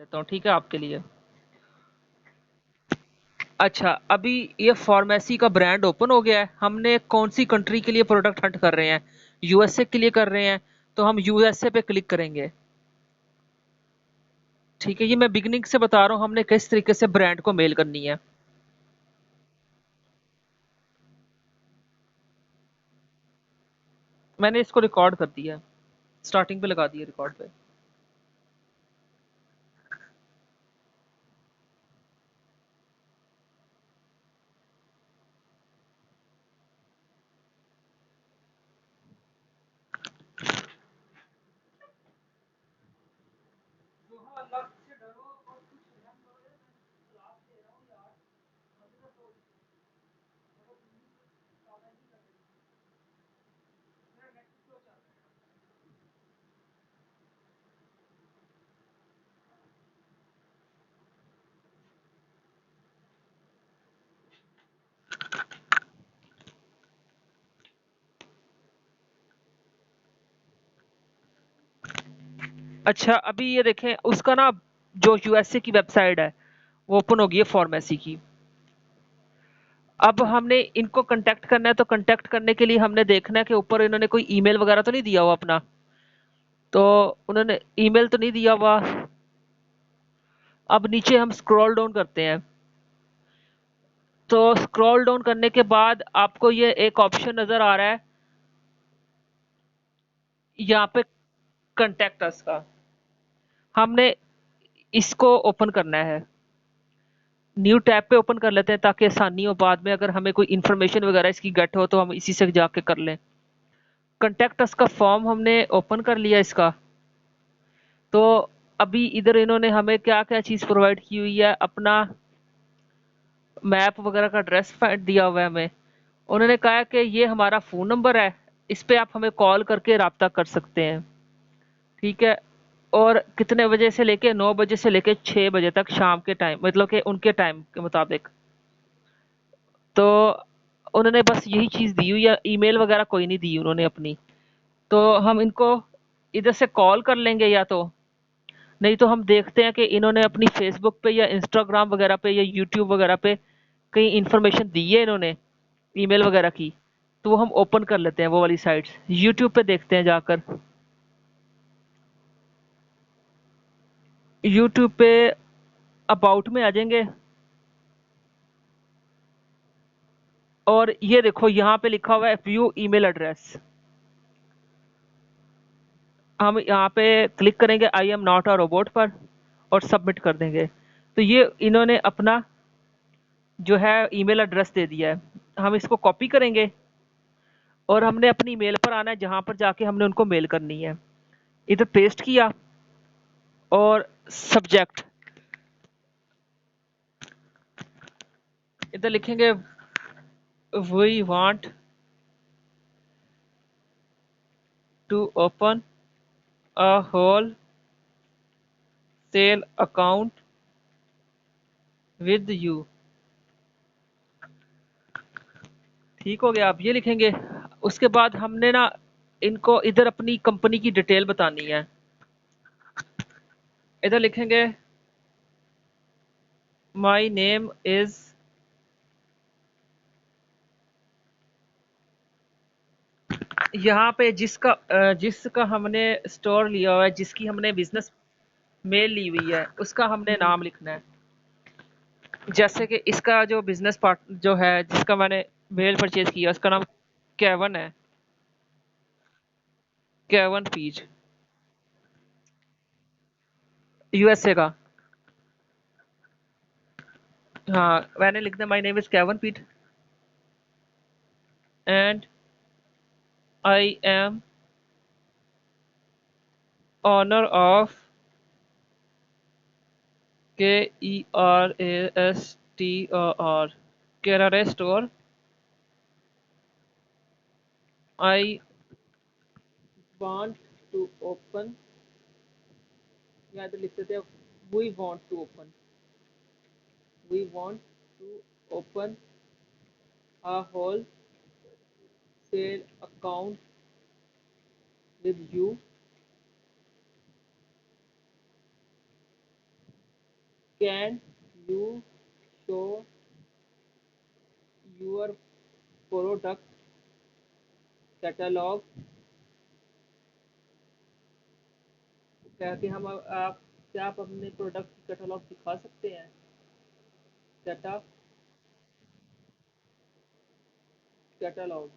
लेता हूँ, ठीक है आपके लिए। अच्छा, अभी ये फार्मेसी का ब्रांड ओपन हो गया है। हमने कौन सी कंट्री के लिए प्रोडक्ट हंट कर रहे हैं? यूएसए के लिए कर रहे हैं, तो हम यूएसए पे क्लिक करेंगे। ठीक है, ये मैं बिगिनिंग से बता रहा हूँ हमने किस तरीके से ब्रांड को मेल करनी है। मैंने इसको रिकॉर्ड कर दिया है, स्टार्टिंग पे लगा दिया रिकॉर्ड पे। अच्छा, अभी ये देखें उसका ना, जो यूएसए की वेबसाइट है वो ओपन होगी है फार्मेसी की। अब हमने इनको कांटेक्ट करना है, तो कांटेक्ट करने के लिए हमने देखना है कि ऊपर इन्होंने कोई ईमेल वगैरह तो नहीं दिया हुआ अपना। तो उन्होंने ईमेल तो नहीं दिया हुआ। अब नीचे हम स्क्रॉल डाउन करते हैं, तो स्क्रॉल डाउन करने के बाद आपको ये एक ऑप्शन नजर आ रहा है यहाँ पे, कांटेक्ट अस का। हमने इसको ओपन करना है। न्यू टैब पे ओपन कर लेते हैं ताकि आसानी हो, बाद में अगर हमें कोई इन्फॉर्मेशन वगैरह इसकी गेट हो तो हम इसी से जाके कर लें। कांटेक्ट अस का फॉर्म हमने ओपन कर लिया इसका। तो अभी इधर इन्होंने हमें क्या क्या चीज़ प्रोवाइड की हुई है, अपना मैप वगैरह का एड्रेस दिया हुआ है हमें। उन्होंने कहा है कि ये हमारा फ़ोन नंबर है, इस पे आप हमें कॉल करके रब्ता कर सकते हैं। ठीक है, और कितने बजे से लेके 9 बजे से लेके 6 बजे तक शाम के टाइम, मतलब कि उनके टाइम के मुताबिक। तो उन्होंने बस यही चीज़ दी हुई है, ईमेल वगैरह कोई नहीं दी उन्होंने अपनी। तो हम इनको इधर से कॉल कर लेंगे, या तो नहीं तो हम देखते हैं कि इन्होंने अपनी फेसबुक पे या इंस्टाग्राम वगैरह पे या यूट्यूब वगैरह पे कहीं इन्फॉर्मेशन दी है इन्होंने ईमेल वगैरह की। तो वो हम ओपन कर लेते हैं वो वाली साइट्स, यूट्यूब पे देखते हैं जाकर। यूट्यूब पे अबाउट में आ जाएंगे, और ये देखो यहाँ पे लिखा हुआ है व्यू ईमेल एड्रेस। हम यहाँ पे क्लिक करेंगे I am not a robot पर, और सबमिट कर देंगे। तो ये इन्होंने अपना जो है ईमेल एड्रेस दे दिया है। हम इसको कॉपी करेंगे और हमने अपनी मेल पर आना है जहां पर जाके हमने उनको मेल करनी है। इधर पेस्ट किया, और सब्जेक्ट इधर लिखेंगे we want to open a wholesale account with you. ठीक हो गया, आप ये लिखेंगे। उसके बाद हमने ना इनको इधर अपनी कंपनी की डिटेल बतानी है। इधर लिखेंगे माय नेम इज, यहाँ पे जिसका हमने स्टोर लिया हुआ है, जिसकी हमने बिजनेस मेल ली हुई है, उसका हमने नाम लिखना है। जैसे कि इसका जो बिजनेस पार्ट जो है, जिसका मैंने मेल परचेज किया, उसका नाम केवन है, केवन पीज, यूएसए का। हाँ, मैंने लिखना my name is Kevan Pete and I am owner of KERASTOR केरारे store. I want to open, या इधर लिख देते हैं we want to open, we want to open a wholesale account with you. Can you show your product catalogue, क्या कि हम आप क्या आप अपने प्रोडक्ट की कैटलॉग दिखा सकते हैं? कैटा कैटलॉग,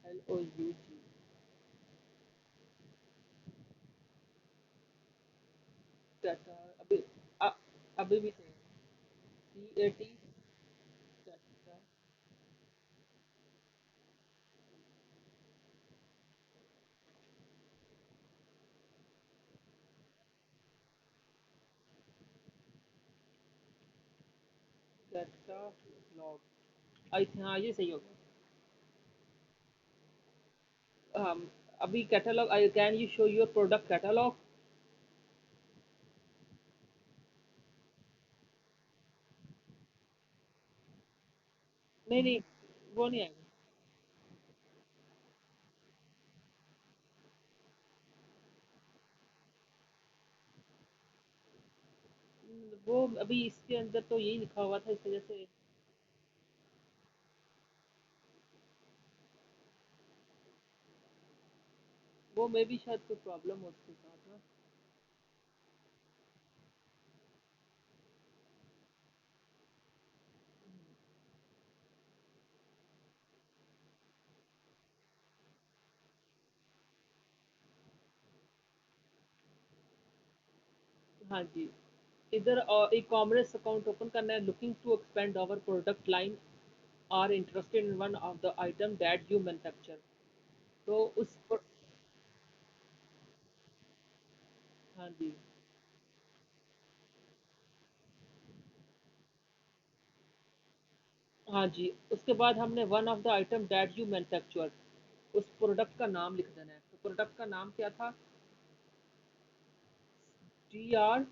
LOUG, कैटा अभी अ, अभी भी सही है, CAT कैटा कैटलॉग, आई हाँ ये सही हो गया। अभी catalogue, I can you show your product catalogue. नहीं नहीं, वो नहीं आएगा। वो अभी इसके अंदर तो यही लिखा हुआ था, इस वजह से वो मे भी शायद कोई प्रॉब्लम हो उसके साथ ना। हाँ जी, इधर ई कॉमर्स अकाउंट ओपन करना है, looking to expand our product line, are interested in one of the item that you manufacture. तो हाँ जी, हाँ जी, उसके बाद हमने one of the item that you manufacture, उस प्रोडक्ट का नाम लिख देना है। तो प्रोडक्ट का नाम क्या था? TR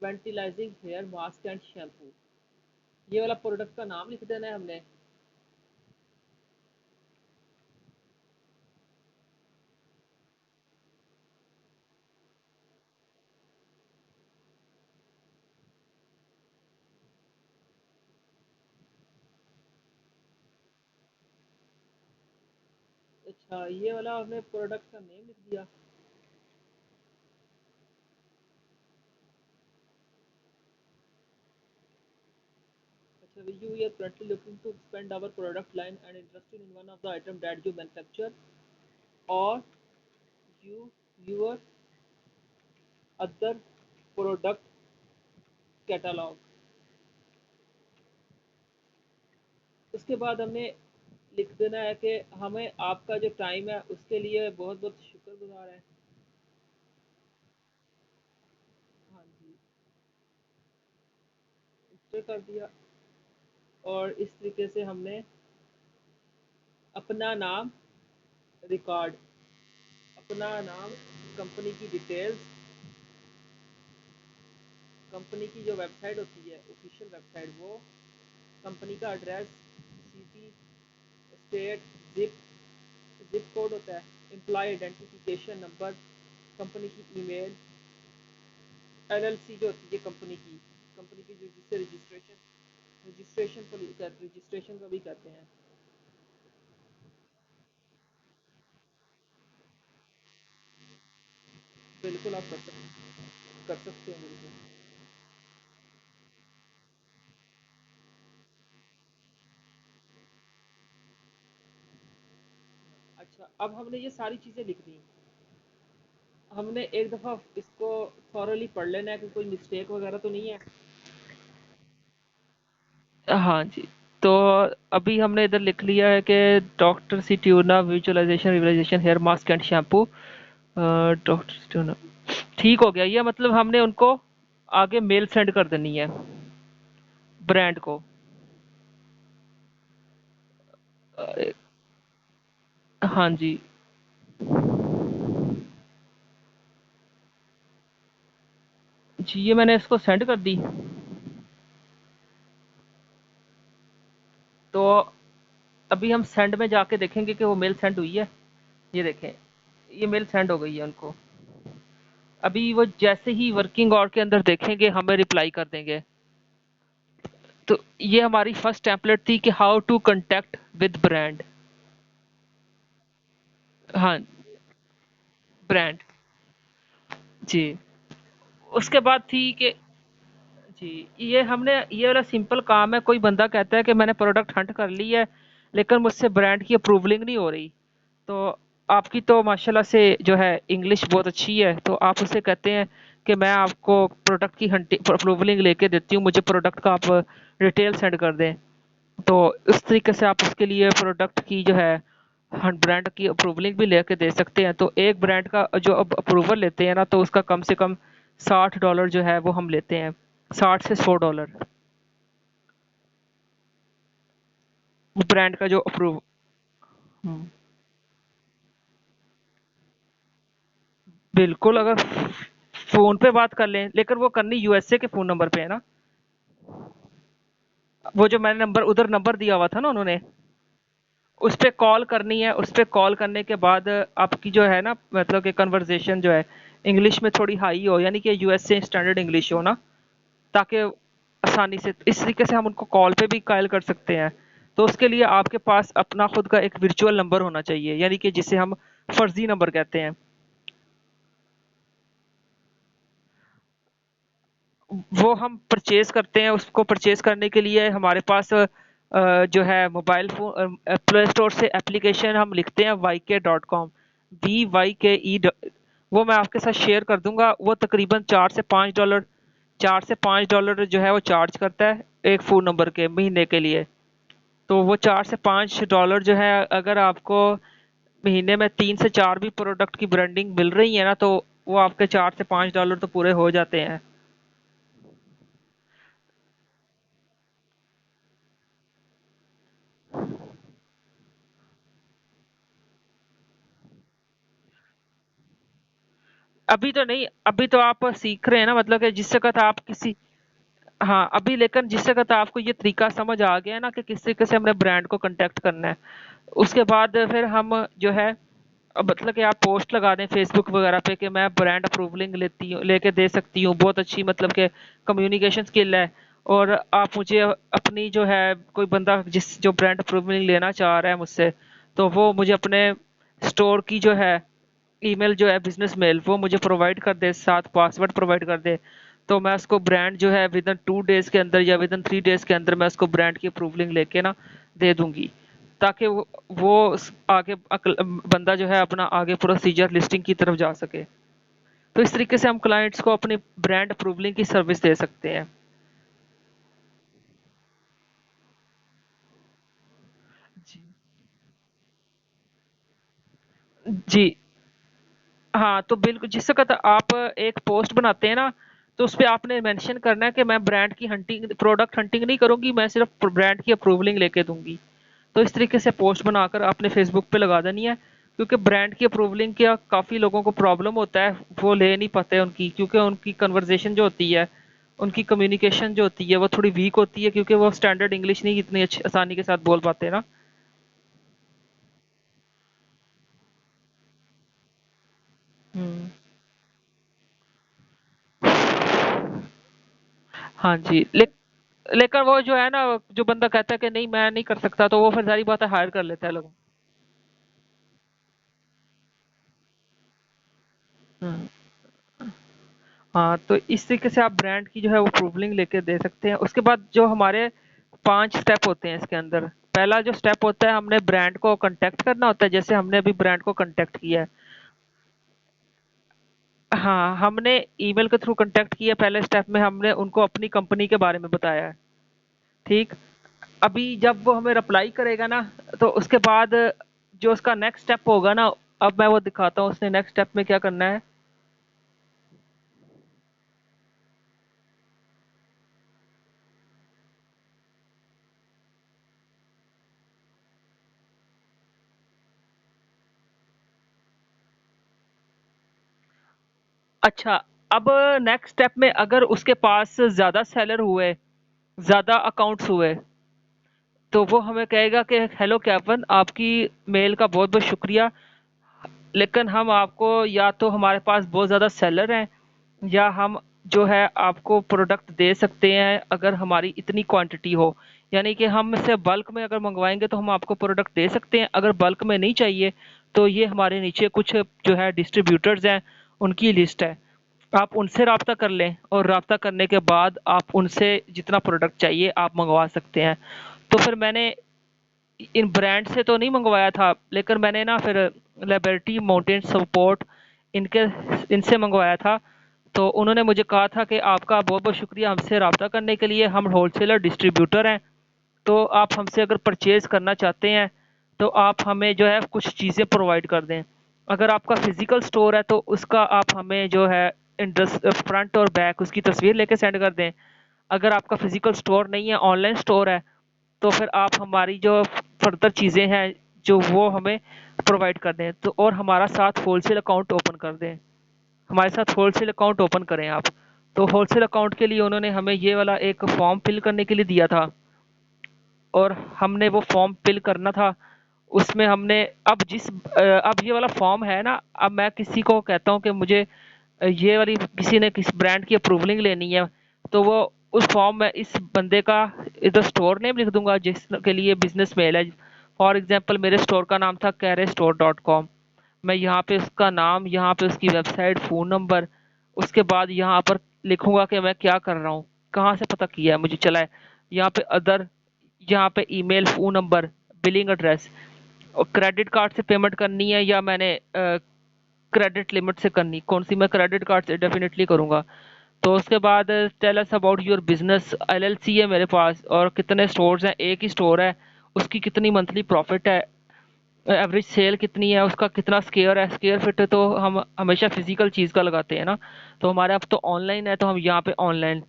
ventilising hair mask and shampoo, ये वाला प्रोडक्ट का नाम लिख देना है हमने। अच्छा, ये वाला हमने प्रोडक्ट का नेम लिख दिया। अच्छा, you are currently looking to expand our product line and interested in one of the item that you manufacture, or you your other product catalog। उसके बाद हमने लिख देना है कि हमें आपका जो टाइम है उसके लिए बहुत बहुत शुक्रगुजार है। हाँ जी, इंस्टॉल कर दिया। और इस तरीके से हमने अपना नाम रिकॉर्ड, अपना नाम, कंपनी की डिटेल्स, कंपनी की जो वेबसाइट होती है ऑफिशियल वेबसाइट वो, कंपनी का address, city, state, zip zip code होता है, एम्प्लॉय आइडेंटिफिकेशन नंबर, कंपनी की ईमेल, LLC जो होती है कंपनी की, कंपनी की जो जिससे रजिस्ट्रेशन रजिस्ट्रेशन को रजिस्ट्रेशन का भी कहते हैं। बिल्कुल आप कर सकते हैं बिल्कुल। अच्छा, अब हमने ये सारी चीज़ें लिख दी, हमने एक दफ़ा इसको थॉरली पढ़ लेना है कि कोई मिस्टेक वगैरह तो नहीं है। हाँ जी, तो अभी हमने इधर लिख लिया है कि डॉक्टर सिट्यूना visualisation revitalisation hair mask and shampoo, doctor सिट्यूना ठीक हो गया ये, मतलब हमने उनको आगे मेल सेंड कर देनी है ब्रांड को। अ, हाँ जी, जी ये मैंने इसको सेंड कर दी। तो अभी हम सेंड में जाके देखेंगे कि वो मेल सेंड हुई है। ये देखें, ये मेल सेंड हो गई है उनको। अभी वो जैसे ही वर्किंग आवर के अंदर देखेंगे हमें रिप्लाई कर देंगे। तो ये हमारी फर्स्ट टेम्पलेट थी कि how to contact with brand. हाँ, ब्रांड। जी। उसके बाद थी कि जी, ये हमने ये वाला सिंपल काम है। कोई बंदा कहता है कि मैंने प्रोडक्ट हंट कर ली है, लेकिन मुझसे ब्रांड की अप्रूवलिंग नहीं हो रही। तो आपकी तो माशाल्लाह से जो है इंग्लिश बहुत अच्छी है, तो आप उससे कहते हैं कि मैं आपको प्रोडक्ट की हंटिंग अप्रूवलिंग लेके देती हूँ, मुझे प्रोडक्ट का आप डिटेल सेंड कर दें। तो इस तरीके से आप उसके लिए प्रोडक्ट की जो है ब्रांड की अप्रूवलिंग भी लेके दे सकते हैं। तो एक ब्रांड का जो अब अप्रूवल लेते हैं ना, तो उसका कम से कम $60 जो है वो हम लेते हैं, 60 से $100 ब्रांड का जो अप्रूव। हम्म, बिल्कुल। अगर फोन पे बात कर लें, लेकिन वो करनी यूएसए के फोन नंबर पे है ना। वो जो मैंने नंबर उधर नंबर दिया हुआ था ना उन्होंने, उस पे कॉल करनी है। उस पे कॉल करने के बाद आपकी जो है ना, मतलब कि कन्वर्सेशन जो है इंग्लिश में थोड़ी हाई हो, यानी कि यूएसए स्टैंडर्ड इंग्लिश हो ना, ताकि आसानी से इस तरीके से हम उनको कॉल पे भी कायल कर सकते हैं। तो उसके लिए आपके पास अपना खुद का एक वर्चुअल नंबर होना चाहिए, यानी कि जिसे हम फर्जी नंबर कहते हैं। वो हम परचेज करते हैं। उसको परचेज करने के लिए हमारे पास जो है मोबाइल फोन प्ले स्टोर से एप्लीकेशन हम लिखते हैं YK.com, VYKE। वो मैं आपके साथ शेयर कर दूंगा। वो तकरीबन $4 से $5, $4 से $5 जो है वो चार्ज करता है एक फोन नंबर के महीने के लिए। तो वो $4 से $5 जो है, अगर आपको महीने में 3 से 4 भी प्रोडक्ट की ब्रांडिंग मिल रही है ना, तो वो आपके $4 से $5 तो पूरे हो जाते हैं। अभी तो नहीं, अभी तो आप सीख रहे हैं ना, मतलब कि जिस वक़्त आप किसी। हाँ, अभी लेकिन जिस वक़्त आपको ये तरीका समझ आ गया है ना कि किस तरीके से हमने ब्रांड को कॉन्टैक्ट करना है, उसके बाद फिर हम जो है मतलब कि आप पोस्ट लगा दें फेसबुक वगैरह पे कि मैं ब्रांड अप्रूवलिंग लेती हूँ, लेके दे सकती हूँ, बहुत अच्छी मतलब कि कम्युनिकेशन स्किल है। और आप मुझे अपनी जो है कोई बंदा जिस जो ब्रांड अप्रूवलिंग लेना चाह रहा है मुझसे, तो वो मुझे अपने स्टोर की जो है ईमेल जो है बिजनेस मेल वो मुझे प्रोवाइड कर दे, साथ पासवर्ड प्रोवाइड कर दे। तो मैं उसको ब्रांड जो है विद इन 2 डेज के अंदर या विद इन 3 डेज के अंदर मैं उसको ब्रांड की अप्रूवलिंग लेके ना दे दूंगी, ताकि वो आगे बंदा जो है अपना आगे प्रोसीजर लिस्टिंग की तरफ जा सके। तो इस तरीके से हम क्लाइंट्स को अपनी ब्रांड अप्रूवलिंग की सर्विस दे सकते हैं। जी। जी। हाँ, तो बिल्कुल जिस वक़्त आप एक पोस्ट बनाते हैं ना, तो उसपे आपने मेंशन करना है कि मैं ब्रांड की हंटिंग प्रोडक्ट हंटिंग नहीं करूँगी, मैं सिर्फ़ ब्रांड की अप्रूवलिंग लेके दूँगी। तो इस तरीके से पोस्ट बनाकर आपने फ़ेसबुक पे लगा देनी है। क्योंकि ब्रांड की अप्रूवलिंग का काफ़ी लोगों को प्रॉब्लम होता है, वो ले नहीं पाते उनकी, क्योंकि उनकी कन्वर्सेशन जो होती है, उनकी कम्युनिकेशन जो होती है वो थोड़ी वीक होती है, क्योंकि वो स्टैंडर्ड इंग्लिश नहीं इतनी अच्छी आसानी के साथ बोल पाते ना। हुँ। हाँ जी। लेकिन वो जो है ना, जो बंदा कहता है कि नहीं मैं नहीं कर सकता, तो वो फिर सारी बातें हायर कर लेता है लोग। हम्म। हाँ, तो इस तरीके से आप ब्रांड की जो है वो प्रूवलिंग लेके दे सकते हैं। उसके बाद जो हमारे 5 स्टेप होते हैं इसके अंदर। पहला जो स्टेप होता है, हमने ब्रांड को कांटेक्ट करना होता है, जैसे हमने अभी ब्रांड को कांटेक्ट किया है। हाँ, हमने ईमेल के थ्रू कांटेक्ट किया। पहले स्टेप में हमने उनको अपनी कंपनी के बारे में बताया है। ठीक। अभी जब वो हमें रिप्लाई करेगा ना, तो उसके बाद जो उसका नेक्स्ट स्टेप होगा ना, अब मैं वो दिखाता हूँ उसने नेक्स्ट स्टेप में क्या करना है। अच्छा, अब नेक्स्ट स्टेप में अगर उसके पास ज़्यादा सेलर हुए, ज़्यादा अकाउंट्स हुए, तो वो हमें कहेगा कि हेलो कैपन, आपकी मेल का बहुत बहुत शुक्रिया। लेकिन हम आपको या तो हमारे पास बहुत ज़्यादा सेलर हैं, या हम जो है आपको प्रोडक्ट दे सकते हैं अगर हमारी इतनी क्वांटिटी हो। यानी कि हम से बल्क में अगर मंगवाएंगे तो हम आपको प्रोडक्ट दे सकते हैं, अगर बल्क में नहीं चाहिए तो ये हमारे नीचे कुछ जो है डिस्ट्रीब्यूटर्स हैं, उनकी लिस्ट है। आप उनसे राब्ता कर लें और राब्ता करने के बाद आप उनसे जितना प्रोडक्ट चाहिए आप मंगवा सकते हैं। तो फिर मैंने इन ब्रांड से तो नहीं मंगवाया था, लेकिन मैंने ना फिर लिबर्टी माउंटेन सपोर्ट इनके इनसे मंगवाया था। तो उन्होंने मुझे कहा था कि आपका बहुत बहुत शुक्रिया हमसे रब्ता करने के लिए, हम होलसेलर डिस्ट्रीब्यूटर हैं, तो आप हमसे अगर परचेज़ करना चाहते हैं तो आप हमें जो है कुछ चीज़ें प्रोवाइड कर दें। अगर आपका फिजिकल स्टोर है तो उसका आप हमें जो है फ्रंट और बैक उसकी तस्वीर लेके सेंड कर दें। अगर आपका फिजिकल स्टोर नहीं है, ऑनलाइन स्टोर है, तो फिर आप हमारी जो फर्दर चीज़ें हैं जो वो हमें प्रोवाइड कर दें, तो और हमारा साथ होलसेल अकाउंट ओपन कर दें। हमारे साथ होलसेल अकाउंट ओपन करें आप। तो होलसेल अकाउंट के लिए उन्होंने हमें ये वाला एक फॉर्म फिल करने के लिए दिया था, और हमने वो फॉर्म फिल करना था। उसमें हमने अब ये वाला फॉर्म है ना, अब मैं किसी को कहता हूँ कि मुझे ये वाली किसी ने किस ब्रांड की अप्रूवलिंग लेनी है, तो वो उस फॉर्म में इस बंदे का इधर स्टोर नेम लिख दूंगा जिसके लिए बिजनेस मेल है। फॉर एग्जांपल मेरे स्टोर का नाम था carestore.com। मैं यहाँ पे उसका नाम, यहाँ पे उसकी वेबसाइट, फ़ोन नंबर, उसके बाद यहाँ पर लिखूंगा कि मैं क्या कर रहा हूँ, कहाँ से पता किया है मुझे चला है, यहाँ पे अदर, यहाँ पे email, phone number, billing address, और क्रेडिट कार्ड से पेमेंट करनी है या मैंने क्रेडिट लिमिट से करनी, कौन सी, मैं क्रेडिट कार्ड से डेफिनेटली करूँगा। तो उसके बाद tell us about your business, LLC है मेरे पास और कितने स्टोर्स हैं, एक ही स्टोर है, उसकी कितनी मंथली प्रॉफिट है, एवरेज सेल कितनी है, उसका कितना स्क्वायर है, स्क्वायर फीट है, तो हम हमेशा फिजिकल चीज़ का लगाते हैं ना। तो हमारे अब तो ऑनलाइन है तो हम यहाँ पे ऑनलाइन,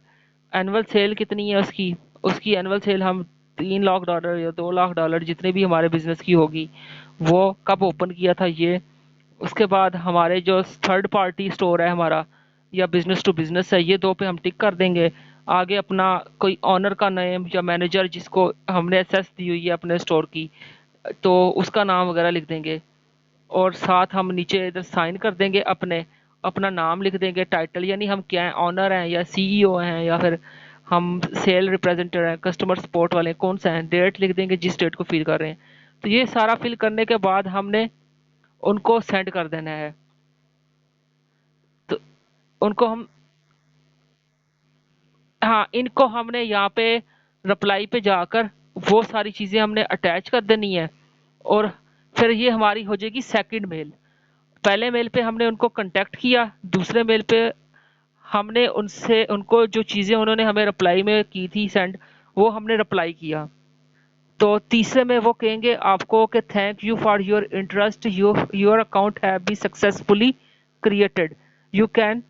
एनुअल सेल कितनी है उसकी, उसकी एनुअल सेल हम $3 लाख या $2 लाख जितने भी हमारे बिजनेस की होगी, वो कब ओपन किया था ये। उसके बाद हमारे जो थर्ड पार्टी स्टोर है हमारा या बिजनेस टू बिजनेस है, ये दो पे हम टिक कर देंगे। आगे अपना कोई ऑनर का नेम या मैनेजर जिसको हमने एसेस दी हुई है अपने स्टोर की, तो उसका नाम वगैरह लिख देंगे, और साथ हम नीचे इधर साइन कर देंगे अपने, अपना नाम लिख देंगे, टाइटल, यानी हम क्या हैं, ऑनर हैं या सीईओ हैं या फिर हम सेल रिप्रेजेंटेटिव हैं, कस्टमर सपोर्ट वाले कौन सा है, डेट लिख देंगे जिस डेट को फिल कर रहे हैं। तो ये सारा फिल करने के बाद हमने उनको सेंड कर देना है। तो उनको हम, हाँ, इनको हमने यहाँ पे रिप्लाई पे जाकर वो सारी चीज़ें हमने अटैच कर देनी है, और फिर ये हमारी हो जाएगी सेकंड मेल। पहले मेल पे हमने उनको कांटेक्ट किया, दूसरे मेल पे हमने उनसे, उनको जो चीज़ें उन्होंने हमें रिप्लाई में की थी सेंड, वो हमने रिप्लाई किया। तो तीसरे में वो कहेंगे आपको कि thank you for your interest, your account have be successfully created, you can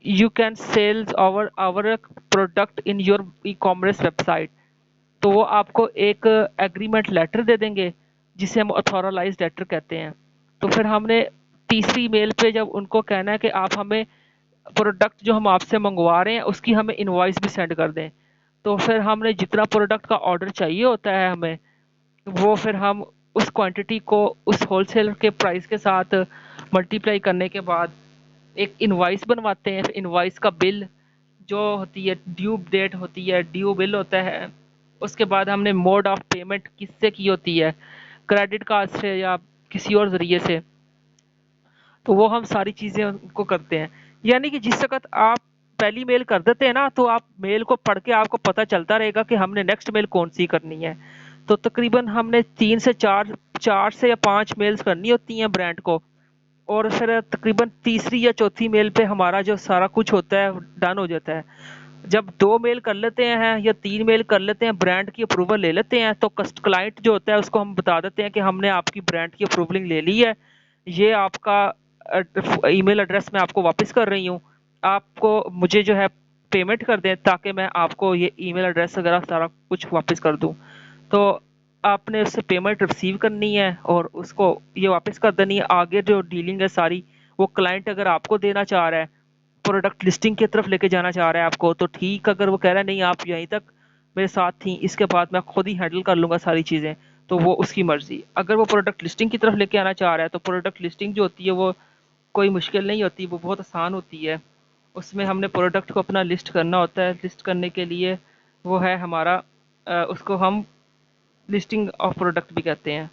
you can sells our our product in your ecommerce website. तो वो आपको एक एग्रीमेंट लेटर दे देंगे जिसे हम ऑथोराइज लेटर कहते हैं। तो फिर हमने तीसरी मेल पे जब उनको कहना है कि आप हमें प्रोडक्ट जो हम आपसे मंगवा रहे हैं उसकी हमें इनवॉइस भी सेंड कर दें, तो फिर हमने जितना प्रोडक्ट का ऑर्डर चाहिए होता है हमें, वो फिर हम उस क्वांटिटी को उस होलसेल के प्राइस के साथ मल्टीप्लाई करने के बाद एक इनवॉइस बनवाते हैं। इनवॉइस का बिल जो होती है, ड्यू डेट होती है, ड्यू बिल होता है। उसके बाद हमने मोड ऑफ पेमेंट किससे की होती है, क्रेडिट कार्ड से या किसी और ज़रिए से, तो वो हम सारी चीज़ें उनको करते हैं। यानी कि जिस वक़्त आप पहली मेल कर देते हैं ना, तो आप मेल को पढ़ के आपको पता चलता रहेगा कि हमने नेक्स्ट मेल कौन-सी करनी है। तो तकरीबन हमने 3 से 4 से या 5 मेल्स करनी होती हैं ब्रांड को, और फिर तकरीबन तीसरी या चौथी मेल पे हमारा जो सारा कुछ होता है डन हो जाता है। जब 2 मेल कर लेते हैं या 3 मेल कर लेते हैं, ब्रांड की अप्रूवल ले लेते हैं, तो कस्ट क्लाइंट जो होता है उसको हम बता देते हैं कि हमने आपकी ब्रांड की अप्रूवलिंग ले ली है, ये आपका ईमेल एड्रेस मैं आपको वापस कर रही हूँ, आपको मुझे जो है पेमेंट कर दें ताकि मैं आपको ये ईमेल एड्रेस वगैरह सारा कुछ वापस कर दूँ। तो आपने उससे पेमेंट रिसीव करनी है और उसको ये वापस कर देनी है। आगे जो डीलिंग है सारी, वो क्लाइंट अगर आपको देना चाह रहा है, प्रोडक्ट लिस्टिंग की तरफ लेके जाना चाह रहा है आपको, तो ठीक। अगर वो कह रहा है नहीं आप यहीं तक मेरे साथ थी, इसके बाद मैं खुद ही हैंडल कर लूँगा सारी चीज़ें, तो वो उसकी मर्ज़ी। अगर वो प्रोडक्ट लिस्टिंग की तरफ लेके आना चाह रहा है, तो प्रोडक्ट लिस्टिंग जो होती है वो कोई मुश्किल नहीं होती, वो बहुत आसान होती है। उसमें हमने प्रोडक्ट को अपना लिस्ट करना होता है। लिस्ट करने के लिए वो है हमारा उसको हम लिस्टिंग ऑफ प्रोडक्ट भी कहते हैं।